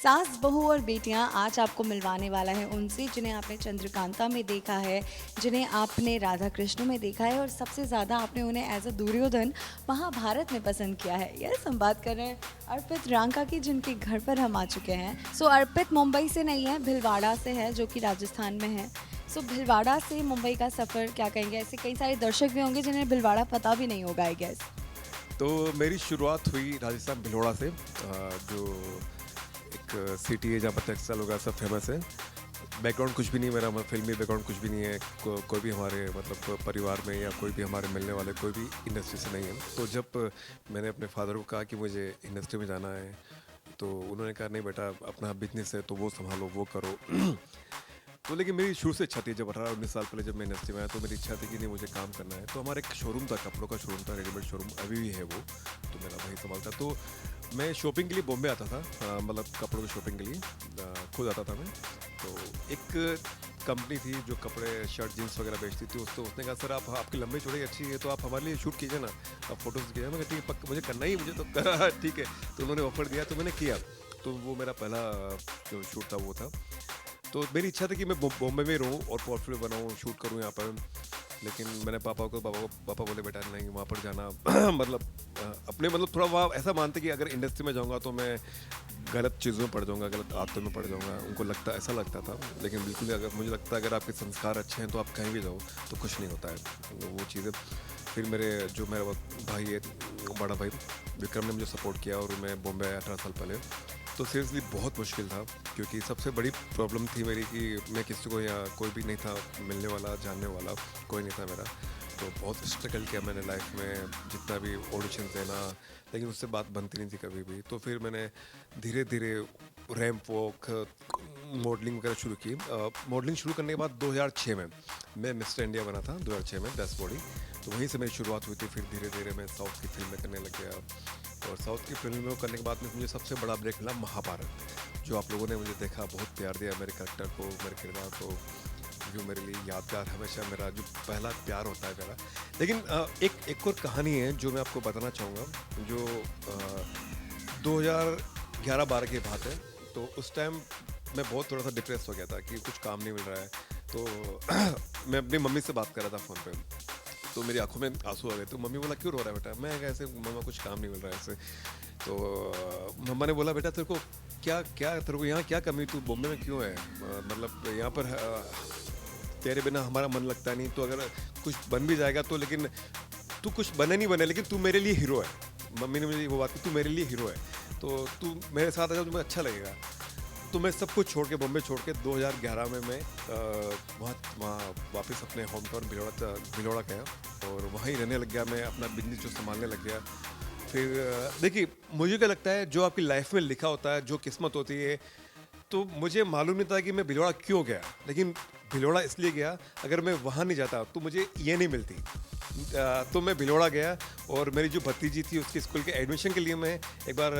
सास बहू और बेटियां आज आपको मिलवाने वाला है उनसे जिन्हें आपने चंद्रकांता में देखा है, जिन्हें आपने राधा कृष्ण में देखा है और सबसे ज़्यादा आपने उन्हें एज अ दुर्योधन महाभारत में पसंद किया है। यस, हम बात कर रहे हैं अर्पित रांका की, जिनके घर पर हम आ चुके हैं। सो अर्पित मुंबई से नहीं है, भिलवाड़ा से है, जो कि राजस्थान में है। सो भिलवाड़ा से मुंबई का सफ़र क्या कहेंगे? ऐसे कई सारे दर्शक भी होंगे जिन्हें भिलवाड़ा पता भी नहीं होगा, आई गेस। तो मेरी शुरुआत हुई राजस्थान भिलवाड़ा से, जो एक सिटी है जहाँ पर टेक्सटाइल वगैरह सब फेमस है। बैकग्राउंड कुछ भी नहीं मेरा, फिल्मी बैकग्राउंड कुछ भी नहीं है। कोई भी हमारे मतलब परिवार में या कोई भी हमारे मिलने वाले कोई भी इंडस्ट्री से नहीं है। तो जब मैंने अपने फादर को कहा कि मुझे इंडस्ट्री में जाना है, तो उन्होंने कहा नहीं बेटा, अपना बिजनेस है तो वो संभालो, वो करो। तो लेकिन मेरी शुरू से इच्छा थी, जब 18-19 साल पहले जब मैं इंडस्ट्री में आया तो मेरी इच्छा थी कि नहीं, मुझे काम करना है। तो हमारा एक शोरूम था, कपड़ों का शोरूम था, रेडीमेड शोरूम अभी भी है वो, तो मेरा भाई संभालता। तो मैं शॉपिंग के लिए बॉम्बे आता था, मतलब कपड़ों की शॉपिंग के लिए खुद आता था मैं। तो एक कंपनी थी जो कपड़े शर्ट जीन्स वगैरह बेचती थी, उसने कहा सर आप, आपकी लंबाई चौड़ाई अच्छी है तो आप हमारे लिए शूट कीजिए ना, आप फोटोज़ कीजिए। मैं ठीक है, पक्का मुझे करना ही, मुझे तो ठीक है। तो उन्होंने ऑफर दिया तो मैंने किया। तो वो मेरा पहला जो शूट था वो था। तो मेरी इच्छा थी कि मैं बॉम्बे में रहूँ और पोर्टफोलियो बनाऊँ, शूट करूँ यहाँ पर। लेकिन मैंने पापा बोले बेटा नहीं, वहाँ पर जाना मतलब अपने मतलब थोड़ा वहाँ ऐसा मानते कि अगर इंडस्ट्री में जाऊँगा तो मैं गलत चीज़ों में पड़ जाऊँगा, गलत आदतों में पड़ जाऊँगा। उनको ऐसा लगता था। लेकिन बिल्कुल अगर मुझे लगता है अगर आपके संस्कार अच्छे हैं तो आप कहीं भी जाओ तो कुछ नहीं होता है। तो वो चीज़ें फिर मेरा भाई है, बड़ा भाई विक्रम ने मुझे सपोर्ट किया और मैं बॉम्बे आया 18 साल पहले। तो सीरियसली बहुत मुश्किल था, क्योंकि सबसे बड़ी प्रॉब्लम थी मेरी कि मैं किसी को, या कोई भी नहीं था मिलने वाला, जानने वाला कोई नहीं था मेरा। तो बहुत स्ट्रगल किया मैंने लाइफ में, जितना भी ऑडिशन देना, लेकिन उससे बात बनती नहीं थी कभी भी। तो फिर मैंने धीरे धीरे रैंप वॉक, मॉडलिंग वगैरह शुरू की। मॉडलिंग शुरू करने के बाद 2006 में मैं मिस्टर इंडिया बना था, 2006 में बेस्ट बॉडी। तो वहीं से मेरी शुरुआत हुई थी। फिर धीरे धीरे मैं साउथ की फिल्में करने लग गया, और साउथ की फिल्म में करने के बाद में मुझे सबसे बड़ा ब्रेक मिला महाभारत, जो आप लोगों ने मुझे देखा, बहुत प्यार दिया मेरे कैरेक्टर को, मेरे किरदार को, जो मेरे लिए यादगार हमेशा मेरा जो पहला प्यार होता है मेरा। लेकिन एक और कहानी है जो मैं आपको बताना चाहूँगा, जो 2011-12 की बात है। तो उस टाइम मैं बहुत थोड़ा सा डिप्रेस हो गया था कि कुछ काम नहीं मिल रहा है। तो मैं अपनी मम्मी से बात कर रहा था फ़ोन पे, तो मेरी आंखों में आंसू आ गए। तो मम्मी बोला क्यों रो रहा है बेटा? मैं कहा ऐसे मम्मा कुछ काम नहीं मिल रहा है ऐसे। तो मम्मा ने बोला बेटा तेरे को तेरे को यहाँ क्या कमी, तू बॉम्बे में क्यों है? मतलब यहाँ पर तेरे बिना हमारा मन लगता नहीं। तो अगर कुछ बन भी जाएगा तो, लेकिन तू कुछ बने नहीं बने, लेकिन तू मेरे लिए हीरो है। मम्मी ने मुझे वो बात की, तू मेरे लिए हीरो है, तो तू मेरे साथ आ जा, तुम्हें अच्छा लगेगा। तो मैं सब कुछ छोड़ के, बॉम्बे छोड़ के 2011 में मैं वहाँ वापस अपने होम टाउन भिलवाड़ा गया और वहीं रहने लग गया। मैं अपना बिजनेस जो संभालने लग गया। फिर देखिए, मुझे क्या लगता है, जो आपकी लाइफ में लिखा होता है, जो किस्मत होती है, तो मुझे मालूम नहीं था कि मैं भिलवाड़ा क्यों गया, लेकिन भिलवाड़ा इसलिए गया, अगर मैं वहाँ नहीं जाता तो मुझे ये नहीं मिलती। तो मैं भिलवाड़ा गया और मेरी जो भतीजी थी उसके स्कूल के एडमिशन के लिए मैं एक बार,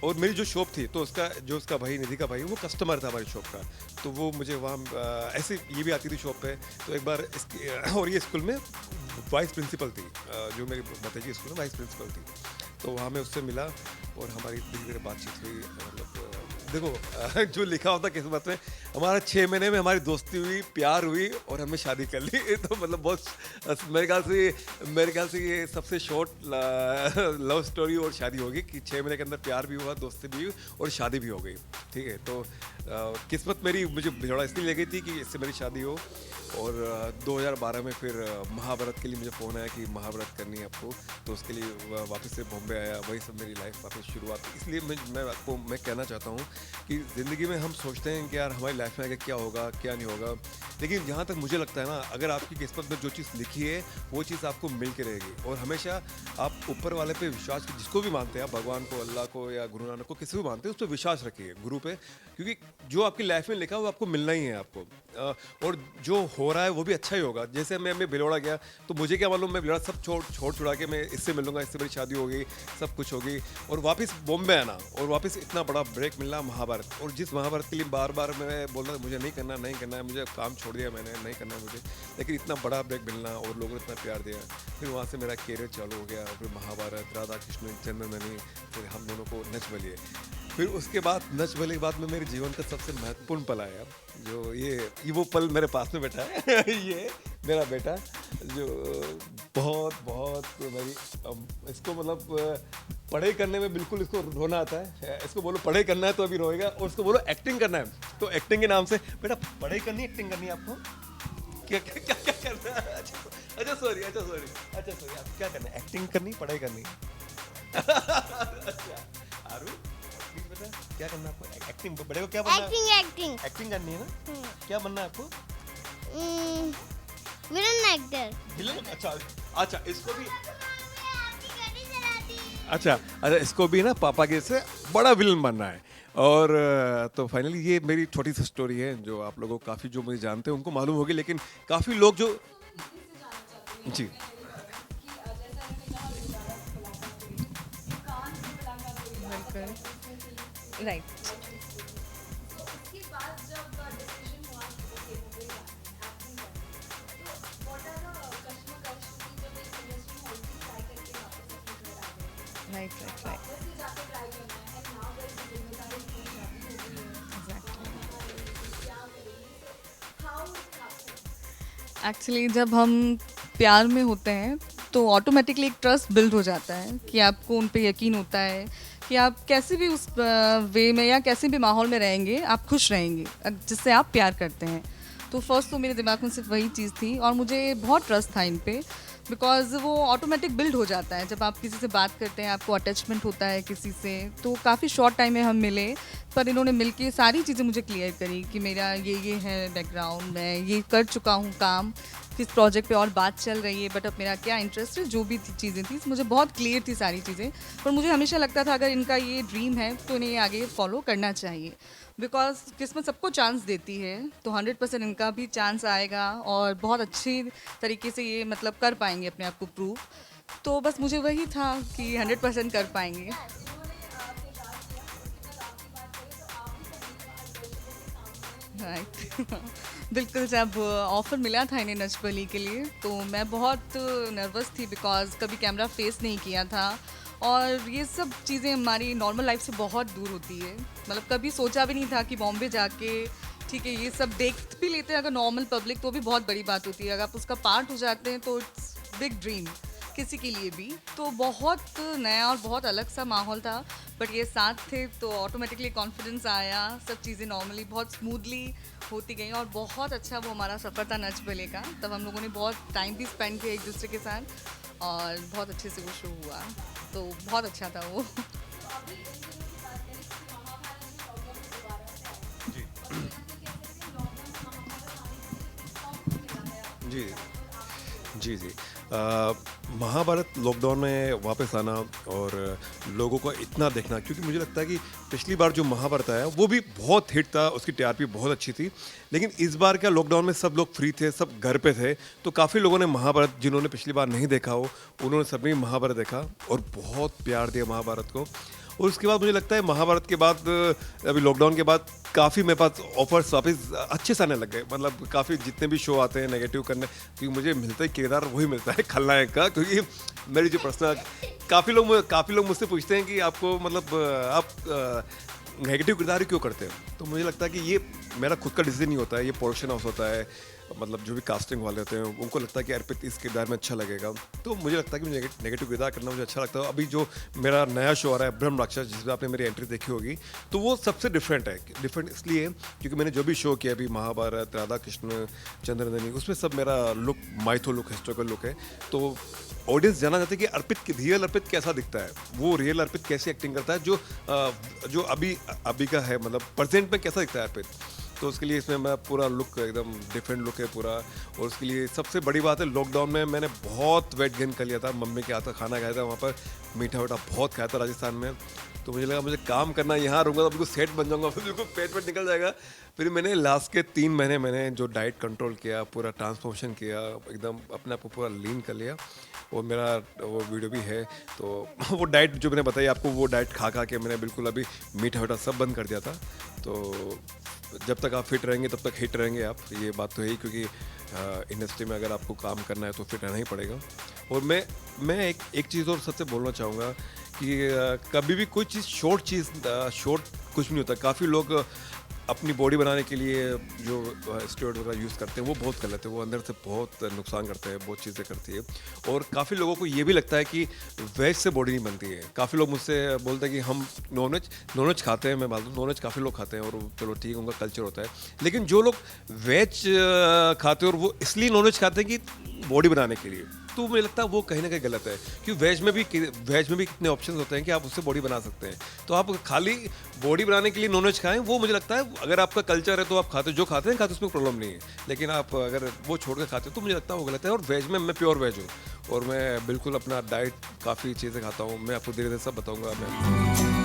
और मेरी जो शॉप थी तो उसका भाई, निधि का भाई, वो कस्टमर था हमारी शॉप का। तो वो मुझे वहाँ ऐसे ये भी आती थी शॉप पे। तो एक बार और ये स्कूल में वाइस प्रिंसिपल थी, जो मेरी भतीजी स्कूल में वाइस प्रिंसिपल थी। तो वहाँ मैं उससे मिला और हमारी धीरे धीरे बातचीत हुई। मतलब देखो जो लिखा होता किस्मत में, हमारा 6 महीने में हमारी दोस्ती हुई, प्यार हुई और हमने शादी कर ली। तो मतलब बहुत मेरे ख्याल से ये सबसे शॉर्ट लव स्टोरी और शादी होगी कि 6 महीने के अंदर प्यार भी हुआ, दोस्ती भी हुई और शादी भी हो गई। ठीक है, तो किस्मत मेरी मुझे भिलवाड़ा इसलिए ले गई थी कि इससे मेरी शादी हो। और 2012 में फिर महाभारत के लिए मुझे फ़ोन आया कि महाभारत करनी है आपको, तो उसके लिए वापस से बॉम्बे आया। वही सब मेरी लाइफ वापस शुरुआत। इसलिए मैं कहना चाहता हूँ कि ज़िंदगी में हम सोचते हैं कि यार हमारी लाइफ में आगे क्या होगा, क्या नहीं होगा, लेकिन जहाँ तक मुझे लगता है ना, अगर आपकी किस्मत में जो चीज़ लिखी है वो चीज़ आपको मिल के रहेगी। और हमेशा आप ऊपर वाले पे विश्वास, जिसको भी मानते हैं आप, भगवान को, अल्लाह को या गुरु नानक को, किसी को मानते हैं, उस पर विश्वास रखिए, गुरु पे, क्योंकि जो आपकी लाइफ में लिखा है वो आपको मिलना ही है आपको। और जो हो रहा है वो भी अच्छा ही होगा। जैसे मैं भिलवाड़ा गया तो मुझे क्या मालूम, मैं भिलवाड़ा सब छोड़ छुड़ा के मैं इससे मिलूंगा, इससे मेरी शादी होगी, सब कुछ होगी, और वापस बॉम्बे आना और वापस इतना बड़ा ब्रेक मिलना महाभारत। और जिस महाभारत के लिए बार बार मैं बोल रहा था मुझे नहीं करना है, मुझे काम छोड़ दिया मैंने, नहीं करना है मुझे, लेकिन इतना बड़ा ब्रेक मिलना और लोगों ने इतना प्यार दिया। फिर वहाँ से मेरा कैरियर चालू हो गया। फिर महाभारत, राधा कृष्ण, जन्मभूमि, फिर हम दोनों को नच बलिए। फिर उसके बाद नच बलिए के बाद में मेरे जीवन का सबसे महत्वपूर्ण पल आया, जो ये वो पल मेरे पास में बैठा है ये मेरा बेटा, जो बहुत बहुत मेरी इसको मतलब पढ़ाई करने में बिल्कुल इसको रोना आता है। इसको बोलो पढ़ाई करना है तो अभी रोएगा, और उसको बोलो एक्टिंग करना है तो एक्टिंग के नाम से, बेटा पढ़ाई करनी है एक्टिंग करनी है आपको, क्या क्या क्या क्या करना है? अच्छा सॉरी आप क्या करना है? एक्टिंग करनी पढ़ाई करनी? अच्छा आरू प्लीज बेटा क्या करना है आपको? एक्टिंग बड़े को क्या बनना है? एक्टिंग करनी है ना? क्या बनना है आपको? Villain actor. विलन? अच्छा इसको भी अच्छा इसको भी ना पापा के से बड़ा विलन बनना है। और तो फाइनली ये मेरी छोटी सी स्टोरी है, जो आप लोगों को काफ़ी जो मुझे जानते हैं उनको मालूम होगी, लेकिन काफ़ी लोग जो जी right. Right right right actually जब हम प्यार में होते हैं तो ऑटोमेटिकली एक ट्रस्ट बिल्ड हो जाता है कि आपको उन पे यकीन होता है कि आप कैसे भी उस वे में या कैसे भी माहौल में रहेंगे आप खुश रहेंगे जिससे आप प्यार करते हैं। तो फर्स्ट तो मेरे दिमाग में सिर्फ वही चीज़ थी और मुझे बहुत ट्रस्ट था इन पे, बिकॉज वो ऑटोमेटिक बिल्ड हो जाता है जब आप किसी से बात करते हैं, आपको अटैचमेंट होता है किसी से। तो काफ़ी शॉर्ट टाइम में हम मिले, पर इन्होंने मिलके सारी चीज़ें मुझे क्लियर करी कि मेरा ये है बैकग्राउंड, मैं ये कर चुका हूँ काम, किस प्रोजेक्ट पे और बात चल रही है, बट अब मेरा क्या इंटरेस्ट है, जो भी चीज़ें थी मुझे बहुत क्लियर थी सारी चीज़ें। पर मुझे हमेशा लगता था अगर इनका ये ड्रीम है तो इन्हें ये आगे फॉलो करना चाहिए, बिकॉज किस्मत सबको चांस देती है, तो 100% इनका भी चांस आएगा और बहुत अच्छी तरीके से ये मतलब कर पाएंगे अपने आप को प्रूव। तो बस मुझे वही था कि 100% कर पाएंगे। राइट बिल्कुल, जब ऑफ़र मिला था इन्हें नच बली के लिए तो मैं बहुत नर्वस थी, बिकॉज कभी कैमरा फेस नहीं किया था और ये सब चीज़ें हमारी नॉर्मल लाइफ से बहुत दूर होती है। मतलब कभी सोचा भी नहीं था कि बॉम्बे जाके ठीक है ये सब देख भी लेते हैं अगर नॉर्मल पब्लिक, तो भी बहुत बड़ी बात होती है। अगर आप उसका पार्ट हो जाते हैं तो इट्स बिग ड्रीम किसी के लिए भी। तो बहुत नया और बहुत अलग सा माहौल था, बट ये साथ थे तो ऑटोमेटिकली कॉन्फिडेंस आया, सब चीज़ें नॉर्मली बहुत स्मूथली होती गई और बहुत अच्छा वो हमारा सफ़र था नच बले का। तब हम लोगों ने बहुत टाइम भी स्पेंड किया एक दूसरे के साथ और बहुत अच्छे से वो शो हुआ, तो बहुत अच्छा था वो। जी जी जी महाभारत लॉकडाउन में वापस आना और लोगों को इतना देखना, क्योंकि मुझे लगता है कि पिछली बार जो महाभारत आया वो भी बहुत हिट था, उसकी टीआरपी बहुत अच्छी थी, लेकिन इस बार क्या लॉकडाउन में सब लोग फ्री थे, सब घर पे थे, तो काफ़ी लोगों ने महाभारत, जिन्होंने पिछली बार नहीं देखा हो उन्होंने सभी महाभारत देखा और बहुत प्यार दिया महाभारत को। और उसके बाद मुझे लगता है महाभारत के बाद अभी लॉकडाउन के बाद काफ़ी मेरे पास ऑफर्स वापस अच्छे से आने लग गए। मतलब काफ़ी जितने भी शो आते हैं नेगेटिव करने, क्योंकि मुझे मिलता है किरदार वही मिलता है खलनायक का, क्योंकि मेरी जो पर्सनल काफ़ी लोग मुझसे पूछते हैं कि आपको मतलब आप नेगेटिव किरदार क्यों करते हैं, तो मुझे लगता है कि ये मेरा खुद का डिसीजन नहीं होता है, ये प्रोडक्शन हाउस होता है, मतलब जो भी कास्टिंग वाले होते हैं उनको लगता है कि अर्पित इस किरदार में अच्छा लगेगा, तो मुझे लगता है कि मुझे नेगेटिव किरदार करना मुझे अच्छा लगता है। अभी जो मेरा नया शो आ रहा है ब्रह्म राक्षस, जिसमें आपने मेरी एंट्री देखी होगी, तो वो सबसे डिफरेंट है। डिफरेंट इसलिए क्योंकि मैंने जो भी शो किया अभी महाभारत, राधा कृष्ण, चंद्रनंदिनी, उसमें सब मेरा look mytho look, historical look है, तो ऑडियंस जानना चाहते हैं कि अर्पित रियल अर्पित कैसा दिखता है, वो रियल अर्पित कैसी एक्टिंग करता है, जो अभी का है, मतलब प्रेजेंट में कैसा दिखता है अर्पित। तो उसके लिए इसमें मैं पूरा लुक एकदम डिफरेंट लुक है पूरा। और उसके लिए सबसे बड़ी बात है, लॉकडाउन में मैंने बहुत वेट गेन कर लिया था, मम्मी के हाथ का खाना खाया था, वहाँ पर मीठा वीठा बहुत खाया था राजस्थान में, तो मुझे लगा मुझे काम करना, यहाँ रहूँगा तो बिल्कुल सेट बन जाऊँगा, फिर बिल्कुल पेट निकल जाएगा। फिर मैंने लास्ट के 3 महीने मैंने जो डाइट कंट्रोल किया, पूरा ट्रांसफॉर्मेशन किया, एकदम अपने आप को पूरा लीन कर लिया, और मेरा वो वीडियो भी है। तो वो डाइट जो मैंने बताई आपको, वो डाइट खा के मैंने बिल्कुल अभी मीठा वीठा सब बंद कर दिया था। तो जब तक आप फिट रहेंगे तब तक हिट रहेंगे आप, ये बात तो है ही, क्योंकि इंडस्ट्री में अगर आपको काम करना है तो फिट रहना ही पड़ेगा। और मैं एक चीज़ और सबसे बोलना चाहूँगा कि कभी भी कोई चीज़ शॉर्ट कुछ नहीं होता। काफ़ी लोग अपनी बॉडी बनाने के लिए जो स्टेरॉइड वगैरह यूज़ करते हैं वो बहुत गलत है, वो अंदर से बहुत नुकसान करते हैं, बहुत चीज़ें करती है। और काफ़ी लोगों को ये भी लगता है कि वेज से बॉडी नहीं बनती है। काफ़ी लोग मुझसे बोलते हैं कि हम नॉनवेज खाते हैं, मैं मानता हूँ नॉनवेज काफ़ी लोग खाते हैं और चलो ठीक है, उनका कल्चर होता है। लेकिन जो लोग वेज खाते हैं और वो इसलिए नॉनवेज खाते हैं कि बॉडी बनाने के लिए, तो मुझे लगता है वो कहीं ना कहीं गलत है। क्योंकि वेज में भी कितने ऑप्शन होते हैं कि आप उससे बॉडी बना सकते हैं। तो आप खाली बॉडी बनाने के लिए नॉनवेज खाएं, वो मुझे लगता है अगर आपका कल्चर है तो आप खाते, जो खाते हैं उसमें प्रॉब्लम नहीं है। लेकिन आप अगर वो छोड़ कर खाते हो तो मुझे लगता है वो गलत है। और वेज में मैं प्योर वेज हूँ और मैं बिल्कुल अपना डाइट काफ़ी चीज़ें खाता हूँ। मैं आपको धीरे धीरे सब बताऊँगा मैं।